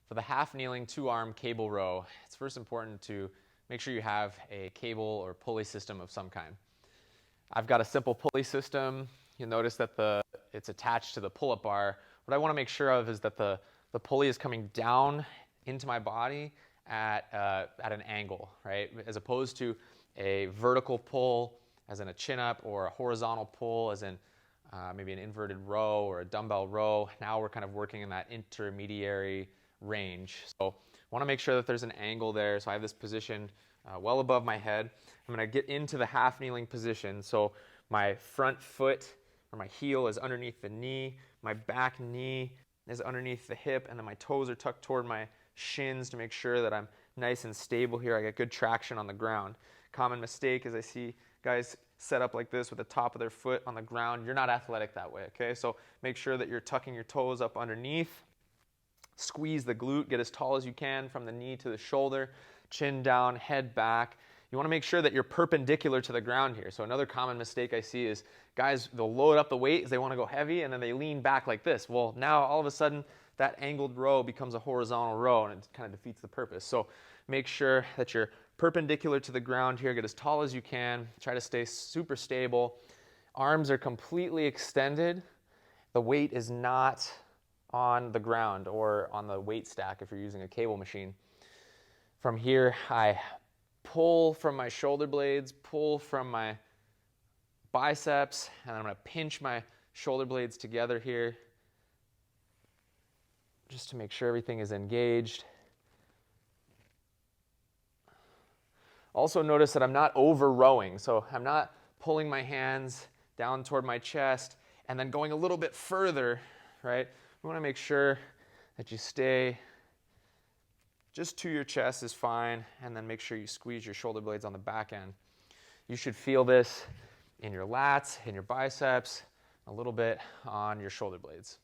For the half kneeling 2-arm cable row, it's first important to make sure you have a cable or pulley system of some kind. I've got a simple pulley system. You'll notice that it's attached to the pull-up bar. What I want to make sure of is that the pulley is coming down into my body at an angle, right? As opposed to a vertical pull, as in a chin-up, or a horizontal pull, as in maybe an inverted row or a dumbbell row. Now we're kind of working in that intermediary range. So I want to make sure that there's an angle there. So I have this position well above my head. I'm going to get into the half kneeling position. So my front foot or my heel is underneath the knee. My back knee is underneath the hip, and then my toes are tucked toward my shins to make sure that I'm nice and stable here. I get good traction on the ground. Common mistake is I see guys set up like this with the top of their foot on the ground. You're not athletic that way, okay? So make sure that you're tucking your toes up underneath. Squeeze the glute, get as tall as you can from the knee to the shoulder, chin down, head back. You want to make sure that you're perpendicular to the ground here. So another common mistake I see is guys, they'll load up the weight as they want to go heavy, and then they lean back like this. Well, now all of a sudden that angled row becomes a horizontal row, and it kind of defeats the purpose. So make sure that you're perpendicular to the ground here. Get as tall as you can. Try to stay super stable. Arms are completely extended. The weight is not on the ground or on the weight stack if you're using a cable machine. From here, I pull from my shoulder blades, pull from my biceps, and I'm going to pinch my shoulder blades together here just to make sure everything is engaged. Also notice that I'm not over rowing, so I'm not pulling my hands down toward my chest and then going a little bit further, right? We want to make sure that you stay just to your chest is fine, and then make sure you squeeze your shoulder blades on the back end. You should feel this in your lats, in your biceps, a little bit on your shoulder blades.